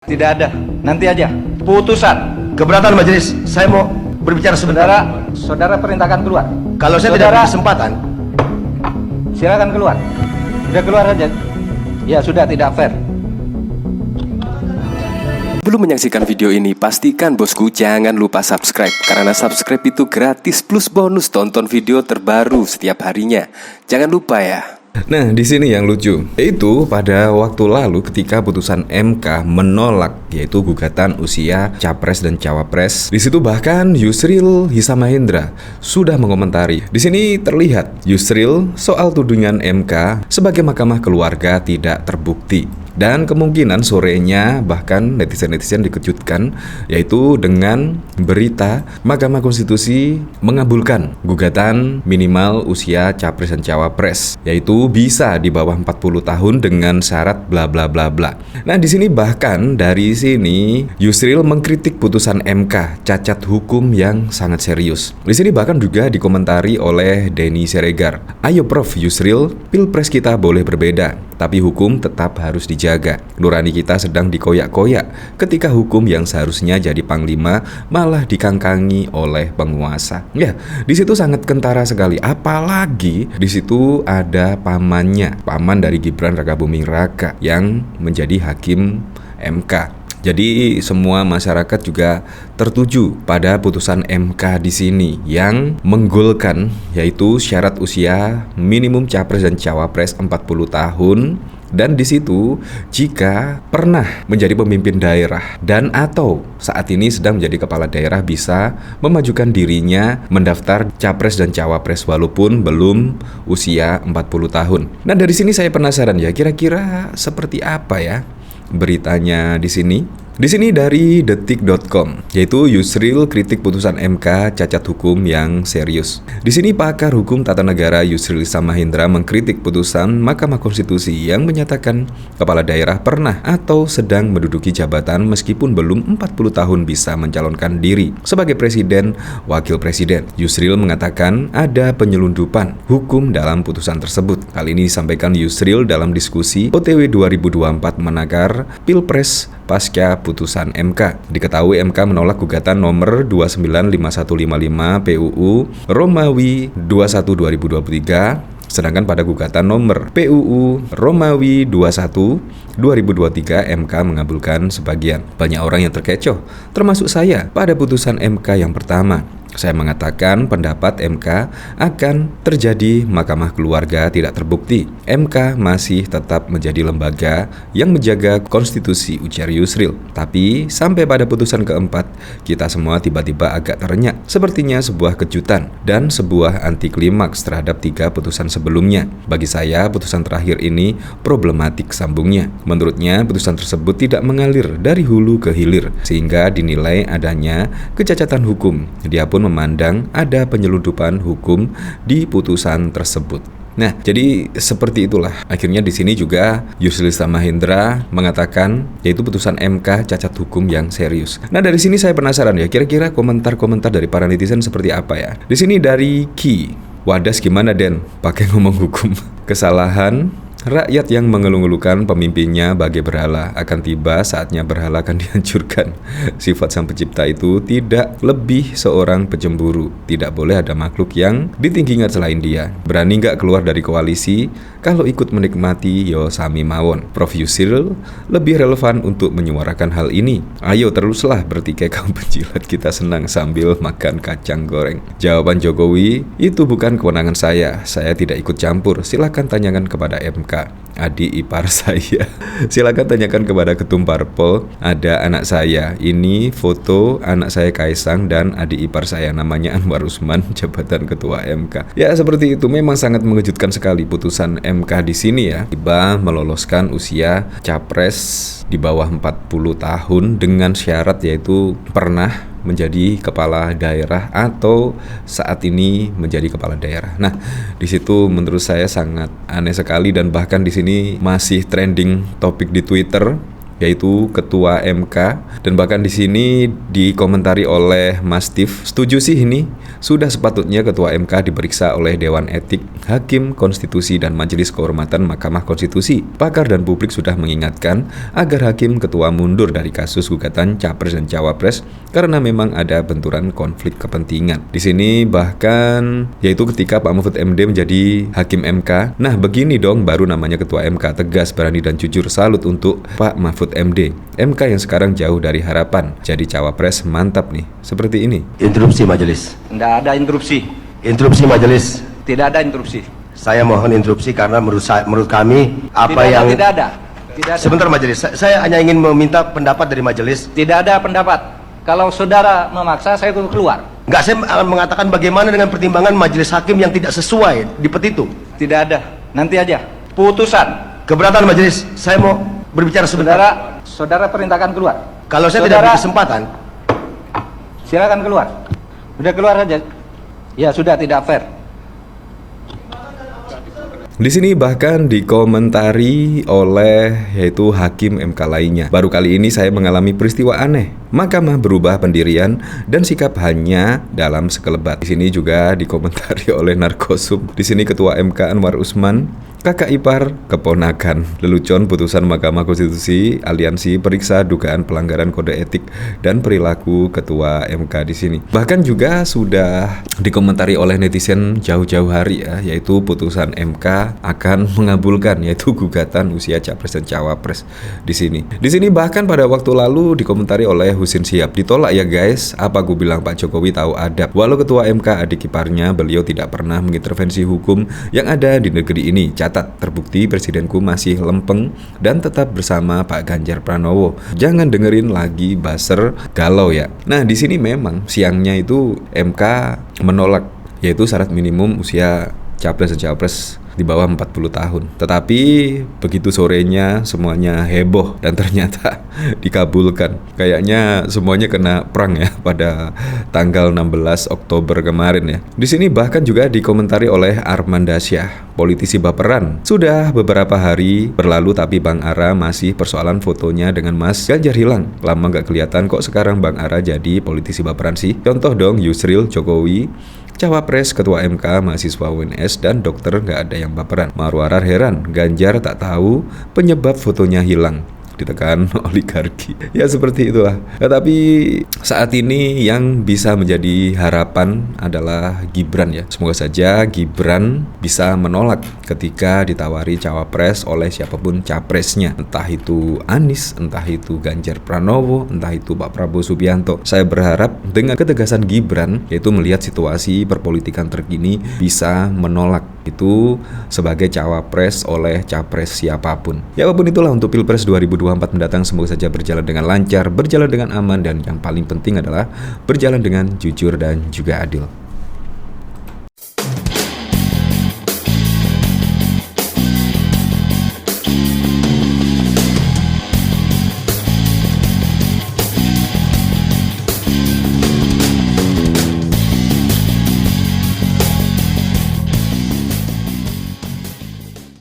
Tidak ada. Nanti aja. Putusan. Keberatan majelis, saya mau berbicara sebentar. Saudara perintahkan keluar. Kalau saya tidak Saudara- ada kesempatan, Silakan keluar. Sudah keluar aja. Ya sudah, tidak fair. Belum menyaksikan video ini, pastikan bosku jangan lupa subscribe. Karena subscribe itu gratis plus bonus tonton video terbaru setiap harinya. Jangan lupa ya. Nah, di sini yang lucu, yaitu pada waktu lalu ketika putusan MK menolak yaitu gugatan usia Capres dan Cawapres. Di situ bahkan Yusril Hisamahendra sudah mengomentari. Di sini terlihat Yusril soal tudingan MK sebagai mahkamah keluarga tidak terbukti. Dan kemungkinan sorenya bahkan netizen-netizen dikejutkan yaitu dengan berita Mahkamah Konstitusi mengabulkan gugatan minimal usia Capres dan Cawapres, yaitu bisa di bawah 40 tahun dengan syarat bla bla bla bla. Nah, di sini bahkan dari sini Yusril mengkritik putusan MK, cacat hukum yang sangat serius. Di sini bahkan juga dikomentari oleh Denny Siregar. Ayo Prof Yusril, pilpres kita boleh berbeda, tapi hukum tetap harus dijaga. Nurani kita sedang dikoyak-koyak ketika hukum yang seharusnya jadi panglima malah dikangkangi oleh penguasa. Ya, di situ sangat kentara sekali. Apalagi di situ ada paman dari Gibran Rakabuming Raka yang menjadi hakim MK. Jadi semua masyarakat juga tertuju pada putusan MK di sini yang menggolkan yaitu syarat usia minimum Capres dan Cawapres 40 tahun. Dan di situ jika pernah menjadi pemimpin daerah dan atau saat ini sedang menjadi kepala daerah bisa memajukan dirinya mendaftar Capres dan Cawapres walaupun belum usia 40 tahun. Nah, dari sini saya penasaran ya, kira-kira seperti apa ya beritanya di sini? Di sini dari detik.com, yaitu Yusril kritik putusan MK cacat hukum yang serius. Di sini pakar hukum tata negara Yusril Hisamahendra mengkritik putusan Mahkamah Konstitusi yang menyatakan kepala daerah pernah atau sedang menduduki jabatan meskipun belum 40 tahun bisa mencalonkan diri sebagai presiden, wakil presiden. Yusril mengatakan ada penyelundupan hukum dalam putusan tersebut. Hal ini disampaikan Yusril dalam diskusi OTW 2024 menakar Pilpres pasca putusan MK. Diketahui MK menolak gugatan nomor 295155 PUU Romawi 21 2023, sedangkan pada gugatan nomor PUU Romawi 21 2023 MK mengabulkan sebagian. Banyak orang yang terkecoh, termasuk saya pada putusan MK yang pertama. Saya mengatakan pendapat MK akan terjadi mahkamah keluarga tidak terbukti. MK masih tetap menjadi lembaga yang menjaga konstitusi, ujar Yusril. Tapi sampai pada putusan keempat, kita semua tiba-tiba agak terenyak. Sepertinya sebuah kejutan dan sebuah anti klimaks terhadap 3 putusan sebelumnya. Bagi saya, putusan terakhir ini problematik, sambungnya. Menurutnya, putusan tersebut tidak mengalir dari hulu ke hilir, sehingga dinilai adanya kecacatan hukum. Dia pun memandang ada penyelundupan hukum di putusan tersebut. Nah, jadi seperti itulah. Akhirnya di sini juga Yusril Hisamahendra mengatakan yaitu putusan MK cacat hukum yang serius. Nah, dari sini saya penasaran ya, kira-kira komentar-komentar dari para netizen seperti apa ya. Di sini dari Ki, Wadas gimana Den? Pakai ngomong hukum. Kesalahan rakyat yang mengeluh-ngeluhkan pemimpinnya bagai berhala, akan tiba saatnya berhala akan dihancurkan. Sifat sang pencipta itu tidak lebih seorang pecemburu. Tidak boleh ada makhluk yang ditinggikan selain dia. Berani nggak keluar dari koalisi? Kalau ikut menikmati yo sami mawon. Prof Yusril lebih relevan untuk menyuarakan hal ini. Ayo teruslah bertikai kaum penjilat, kita senang sambil makan kacang goreng. Jawaban Jokowi, itu bukan kewenangan saya tidak ikut campur. Silakan tanyakan kepada MK, adik ipar saya. Silakan tanyakan kepada ketum parpol, ada anak saya. Ini foto anak saya Kaisang dan adik ipar saya namanya Anwar Usman, jabatan ketua MK. Ya, seperti itu. Memang sangat mengejutkan sekali putusan MK di sini ya. Tiba meloloskan usia Capres di bawah 40 tahun dengan syarat yaitu pernah menjadi kepala daerah atau saat ini menjadi kepala daerah. Nah, di situ menurut saya sangat aneh sekali dan bahkan di sini masih trending topik di Twitter yaitu Ketua MK, dan bahkan di sini dikomentari oleh Mas Tif, setuju sih ini, sudah sepatutnya Ketua MK diperiksa oleh Dewan Etik, Hakim Konstitusi dan Majelis Kehormatan Mahkamah Konstitusi. Pakar dan publik sudah mengingatkan agar Hakim Ketua mundur dari kasus gugatan Capres dan Cawapres karena memang ada benturan konflik kepentingan. Di sini bahkan yaitu ketika Pak Mahfud MD menjadi Hakim MK. Nah, begini dong baru namanya Ketua MK, tegas, berani dan jujur. Salut untuk Pak Mahfud MD. MK yang sekarang jauh dari harapan, jadi Cawapres mantap nih. Seperti ini. Interupsi majelis. Tidak ada interupsi. Interupsi majelis. Tidak ada interupsi. Saya mohon interupsi karena menurut kami apa Tidak yang ada. Sebentar majelis. Saya hanya ingin meminta pendapat dari majelis. Tidak ada pendapat. Kalau saudara memaksa, saya tunggu keluar. Enggak, saya mengatakan bagaimana dengan pertimbangan majelis hakim yang tidak sesuai di petitum. Tidak ada. Nanti aja. Putusan. Keberatan majelis. Saya mau berbicara sebentar. Saudara perintahkan keluar. Kalau saya tidak beri kesempatan, Silakan keluar. Udah keluar saja. Ya sudah, tidak fair. Di sini bahkan dikomentari oleh yaitu Hakim MK lainnya. Baru kali ini saya mengalami peristiwa aneh. Mahkamah berubah pendirian dan sikap hanya dalam sekelebat. Di sini juga dikomentari oleh Narkosum. Di sini Ketua MK Anwar Usman, kakak ipar keponakan. Lelucon putusan Mahkamah Konstitusi, aliansi periksa dugaan pelanggaran kode etik dan perilaku Ketua MK di sini. Bahkan juga sudah dikomentari oleh netizen jauh-jauh hari ya, yaitu putusan MK akan mengabulkan yaitu gugatan usia Capres dan Cawapres di sini. Di sini bahkan pada waktu lalu dikomentari oleh Husin Siap, ditolak ya guys, apa gue bilang Pak Jokowi tahu adab. Walau Ketua MK adik iparnya, beliau tidak pernah mengintervensi hukum yang ada di negeri ini. Catat, terbukti presidenku masih lempeng dan tetap bersama Pak Ganjar Pranowo. Jangan dengerin lagi buzzer galau ya. Nah, di sini memang siangnya itu MK menolak yaitu syarat minimum usia Capres dan Cawapres di bawah 40 tahun. Tetapi begitu sorenya semuanya heboh dan ternyata dikabulkan. Kayaknya semuanya kena perang ya pada tanggal 16 Oktober kemarin ya. Di sini bahkan juga dikomentari oleh Armanda Syah, politisi baperan. Sudah beberapa hari berlalu tapi Bang Ara masih persoalan fotonya dengan Mas Ganjar hilang. Lama gak kelihatan kok sekarang Bang Ara jadi politisi baperan sih. Contoh dong Yusril, Jokowi, Cawapres, Ketua MK, mahasiswa UNS, dan dokter nggak ada yang baperan. Marwarar heran, Ganjar tak tahu penyebab fotonya hilang. Ditekan oligarki. Ya seperti itulah. Tapi saat ini yang bisa menjadi harapan adalah Gibran ya. Semoga saja Gibran bisa menolak ketika ditawari cawapres oleh siapapun capresnya. Entah itu Anies, entah itu Ganjar Pranowo, entah itu Pak Prabowo Subianto. Saya berharap dengan ketegasan Gibran, yaitu melihat situasi perpolitikan terkini, bisa menolak itu sebagai cawapres oleh capres siapapun. Ya apapun itulah untuk Pilpres 2024 mendatang, semoga saja berjalan dengan lancar, berjalan dengan aman, dan yang paling penting adalah berjalan dengan jujur dan juga adil.